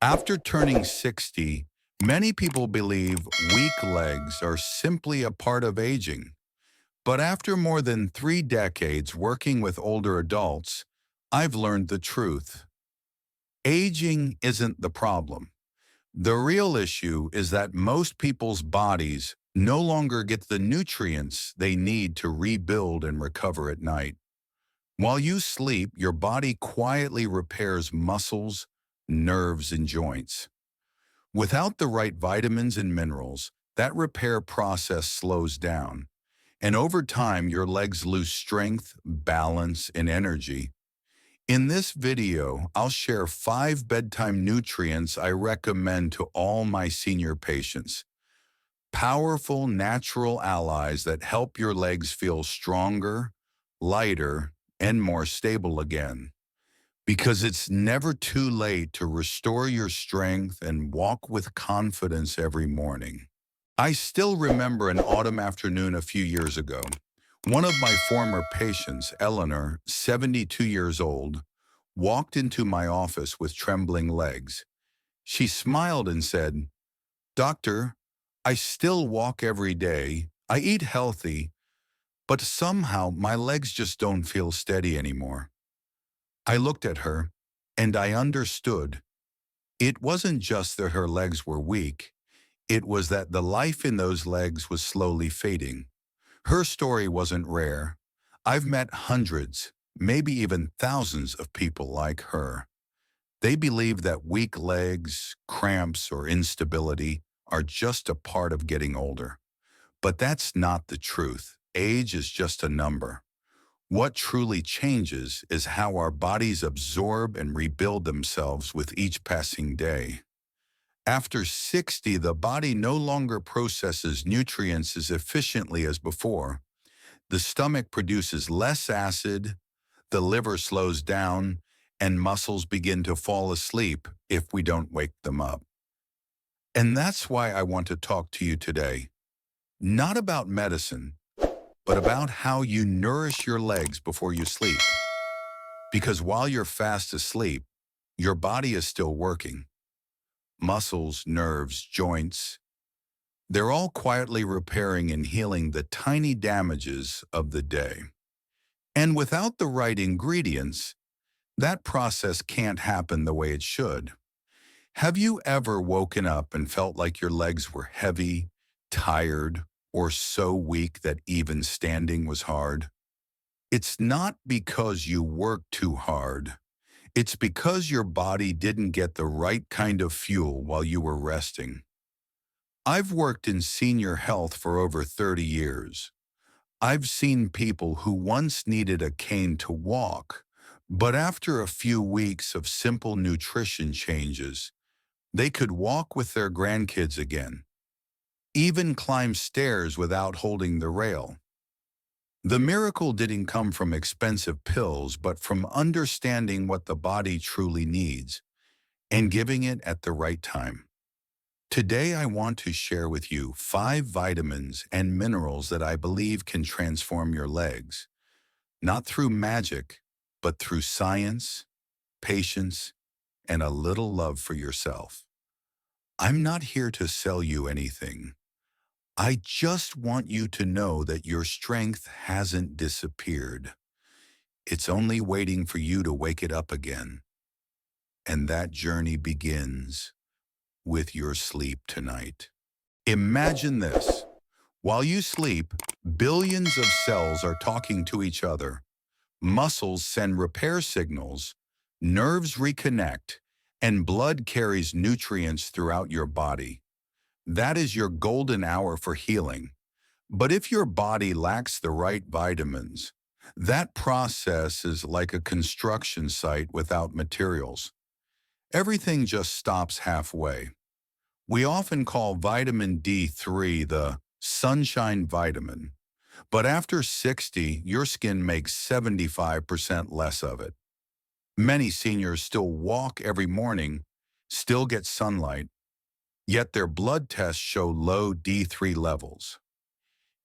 After turning 60, many people believe weak legs are simply a part of aging. But after more than 3 decades working with older adults, I've learned the truth. Aging isn't the problem. The real issue is that most people's bodies no longer get the nutrients they need to rebuild and recover at night. While you sleep, your body quietly repairs muscles, nerves, and joints. Without the right vitamins and minerals, that repair process slows down. And over time, your legs lose strength, balance, and energy. In this video, I'll share 5 bedtime nutrients I recommend to all my senior patients. Powerful natural allies that help your legs feel stronger, lighter, and more stable again. Because it's never too late to restore your strength and walk with confidence every morning. I still remember an autumn afternoon a few years ago. One of my former patients, Eleanor, 72 years old, walked into my office with trembling legs. She smiled and said, "Doctor, I still walk every day, I eat healthy, but somehow my legs just don't feel steady anymore." I looked at her, and I understood. It wasn't just that her legs were weak, it was that the life in those legs was slowly fading. Her story wasn't rare. I've met hundreds, maybe even thousands of people like her. They believe that weak legs, cramps, or instability are just a part of getting older. But that's not the truth. Age is just a number. What truly changes is how our bodies absorb and rebuild themselves with each passing day. After 60, the body no longer processes nutrients as efficiently as before. The stomach produces less acid, the liver slows down, and muscles begin to fall asleep if we don't wake them up. And that's why I want to talk to you today. Not about medicine, but about how you nourish your legs before you sleep. Because while you're fast asleep, your body is still working. Muscles, nerves, joints, they're all quietly repairing and healing the tiny damages of the day. And without the right ingredients, that process can't happen the way it should. Have you ever woken up and felt like your legs were heavy, tired, or so weak that even standing was hard? It's not because you worked too hard. It's because your body didn't get the right kind of fuel while you were resting. I've worked in senior health for over 30 years. I've seen people who once needed a cane to walk, but after a few weeks of simple nutrition changes, they could walk with their grandkids again, even climb stairs without holding the rail. The miracle didn't come from expensive pills, but from understanding what the body truly needs and giving it at the right time. Today, I want to share with you 5 vitamins and minerals that I believe can transform your legs, not through magic, but through science, patience, and a little love for yourself. I'm not here to sell you anything. I just want you to know that your strength hasn't disappeared. It's only waiting for you to wake it up again. And that journey begins with your sleep tonight. Imagine this. While you sleep, billions of cells are talking to each other. Muscles send repair signals, nerves reconnect, and blood carries nutrients throughout your body. That is your golden hour for healing. But if your body lacks the right vitamins, that process is like a construction site without materials. Everything just stops halfway. We often call vitamin D3 the sunshine vitamin, but after 60, your skin makes 75% less of it. Many seniors still walk every morning, still get sunlight, yet their blood tests show low D3 levels.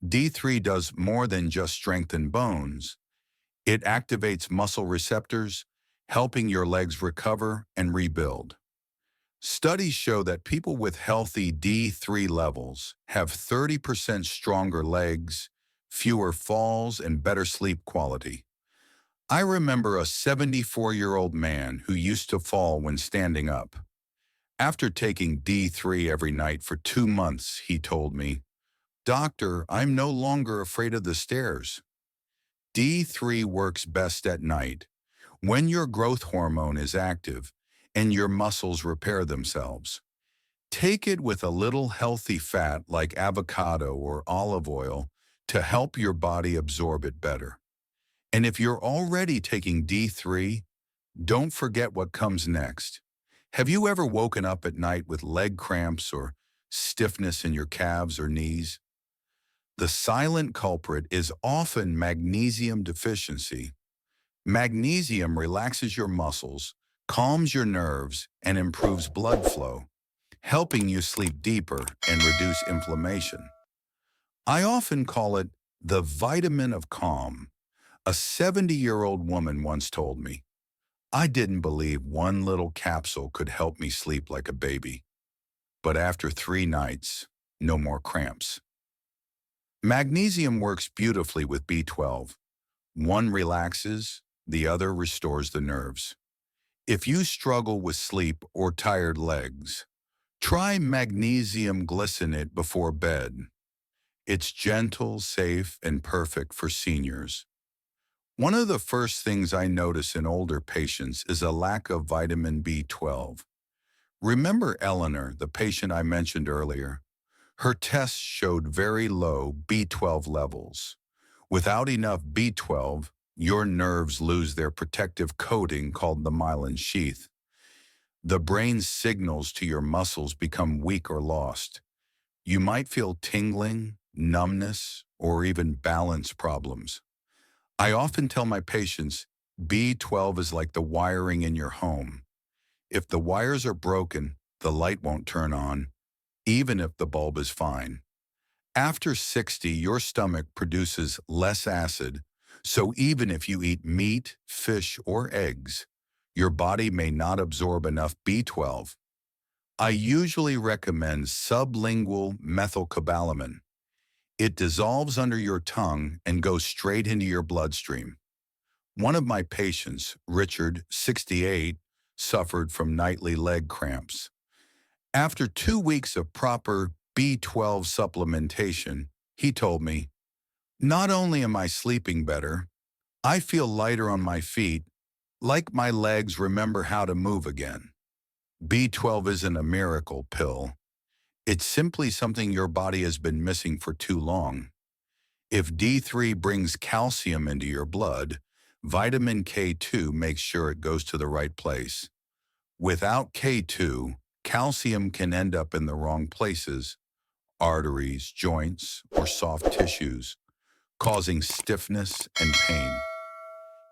D3 does more than just strengthen bones. It activates muscle receptors, helping your legs recover and rebuild. Studies show that people with healthy D3 levels have 30% stronger legs, fewer falls, and better sleep quality. I remember a 74-year-old man who used to fall when standing up. After taking D3 every night for 2 months, he told me, "Doctor, I'm no longer afraid of the stairs." D3 works best at night, when your growth hormone is active and your muscles repair themselves. Take it with a little healthy fat like avocado or olive oil to help your body absorb it better. And if you're already taking D3, don't forget what comes next. Have you ever woken up at night with leg cramps or stiffness in your calves or knees? The silent culprit is often magnesium deficiency. Magnesium relaxes your muscles, calms your nerves, and improves blood flow, helping you sleep deeper and reduce inflammation. I often call it the vitamin of calm. A 70-year-old woman once told me, "I didn't believe one little capsule could help me sleep like a baby. But after 3 nights, no more cramps." Magnesium works beautifully with B12. One relaxes, the other restores the nerves. If you struggle with sleep or tired legs, try magnesium glycinate before bed. It's gentle, safe, and perfect for seniors. One of the first things I notice in older patients is a lack of vitamin B12. Remember Eleanor, the patient I mentioned earlier? Her tests showed very low B12 levels. Without enough B12, your nerves lose their protective coating called the myelin sheath. The brain's signals to your muscles become weak or lost. You might feel tingling, numbness, or even balance problems. I often tell my patients, B12 is like the wiring in your home. If the wires are broken, the light won't turn on, even if the bulb is fine. After 60, your stomach produces less acid, so even if you eat meat, fish, or eggs, your body may not absorb enough B12. I usually recommend sublingual methylcobalamin. It dissolves under your tongue and goes straight into your bloodstream. One of my patients, Richard, 68, suffered from nightly leg cramps. After 2 weeks of proper B12 supplementation, he told me, "Not only am I sleeping better, I feel lighter on my feet, like my legs remember how to move again." B12 isn't a miracle pill. It's simply something your body has been missing for too long. If D3 brings calcium into your blood, vitamin K2 makes sure it goes to the right place. Without K2, calcium can end up in the wrong places, arteries, joints, or soft tissues, causing stiffness and pain.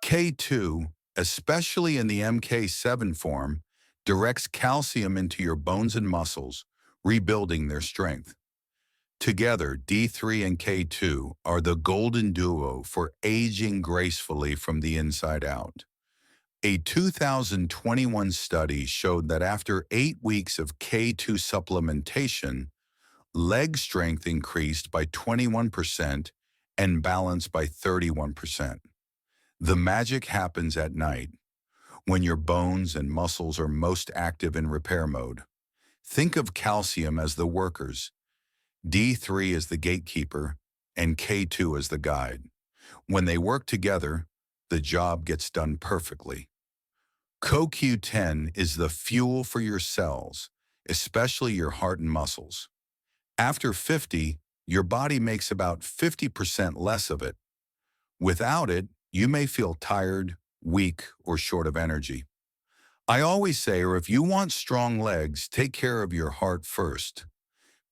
K2, especially in the MK7 form, directs calcium into your bones and muscles, rebuilding their strength. Together, D3 and K2 are the golden duo for aging gracefully from the inside out. A 2021 study showed that after 8 weeks of K2 supplementation, leg strength increased by 21% and balance by 31%. The magic happens at night, when your bones and muscles are most active in repair mode. Think of calcium as the workers, D3 as the gatekeeper, and K2 as the guide. When they work together, the job gets done perfectly. CoQ10 is the fuel for your cells, especially your heart and muscles. After 50, your body makes about 50% less of it. Without it, you may feel tired, weak, or short of energy. I always say, or if you want strong legs, take care of your heart first,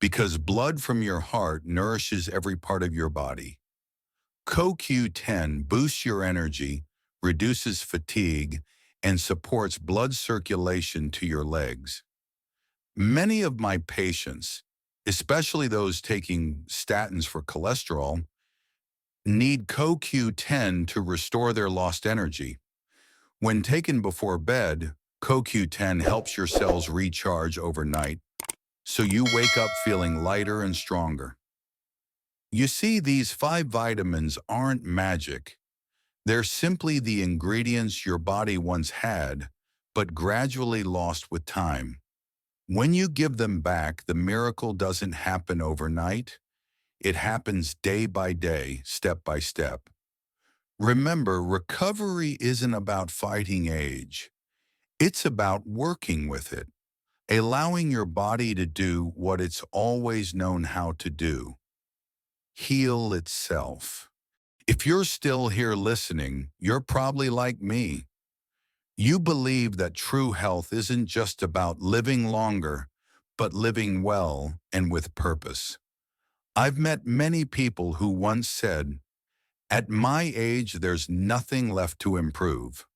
because blood from your heart nourishes every part of your body. CoQ10 boosts your energy, reduces fatigue, and supports blood circulation to your legs. Many of my patients, especially those taking statins for cholesterol, need CoQ10 to restore their lost energy. When taken before bed, CoQ10 helps your cells recharge overnight, so you wake up feeling lighter and stronger. You see, these 5 vitamins aren't magic. They're simply the ingredients your body once had, but gradually lost with time. When you give them back, the miracle doesn't happen overnight. It happens day by day, step by step. Remember, recovery isn't about fighting age. It's about working with it, allowing your body to do what it's always known how to do: heal itself. If you're still here listening, you're probably like me. You believe that true health isn't just about living longer, but living well and with purpose. I've met many people who once said, "At my age, there's nothing left to improve."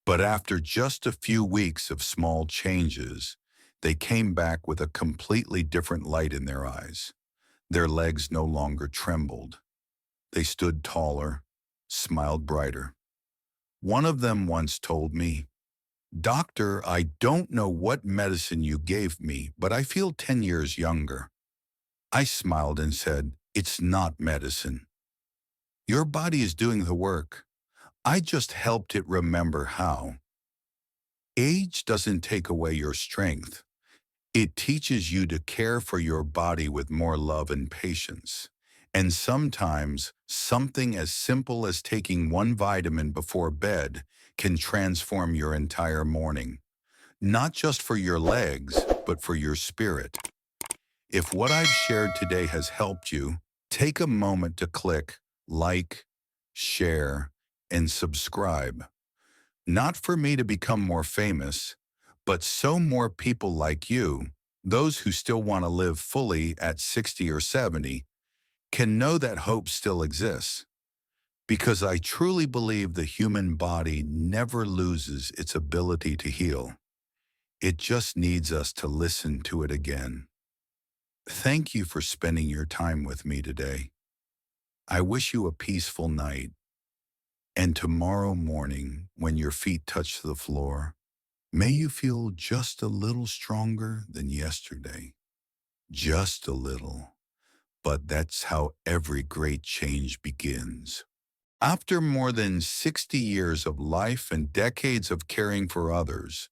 But after just a few weeks of small changes, they came back with a completely different light in their eyes. Their legs no longer trembled. They stood taller, smiled brighter. One of them once told me, "Doctor, I don't know what medicine you gave me, but I feel 10 years younger." I smiled and said, "It's not medicine. Your body is doing the work. I just helped it remember how." Age doesn't take away your strength. It teaches you to care for your body with more love and patience. And sometimes, something as simple as taking 1 vitamin before bed can transform your entire morning. Not just for your legs, but for your spirit. If what I've shared today has helped you, take a moment to click like, share, and subscribe. Not for me to become more famous, but so more people like you, those who still want to live fully at 60 or 70, can know that hope still exists. Because I truly believe the human body never loses its ability to heal. It just needs us to listen to it again. Thank you for spending your time with me today. I wish you a peaceful night. And tomorrow morning, when your feet touch the floor, may you feel just a little stronger than yesterday. Just a little. But that's how every great change begins. After more than 60 years of life and decades of caring for others,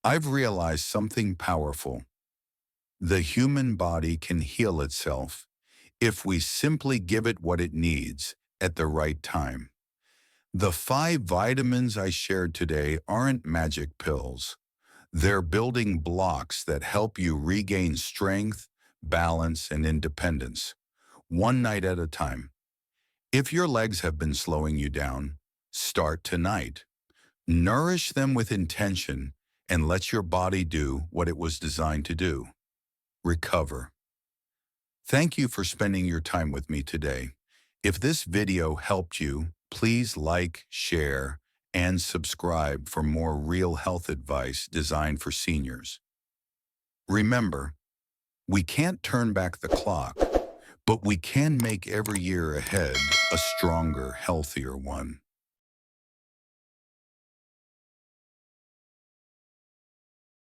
I've realized something powerful. The human body can heal itself if we simply give it what it needs at the right time. The 5 vitamins I shared today aren't magic pills. They're building blocks that help you regain strength, balance, and independence, one night at a time. If your legs have been slowing you down, start tonight. Nourish them with intention and let your body do what it was designed to do: recover. Thank you for spending your time with me today. If this video helped you, please like, share, and subscribe for more real health advice designed for seniors. Remember, we can't turn back the clock, but we can make every year ahead a stronger, healthier one.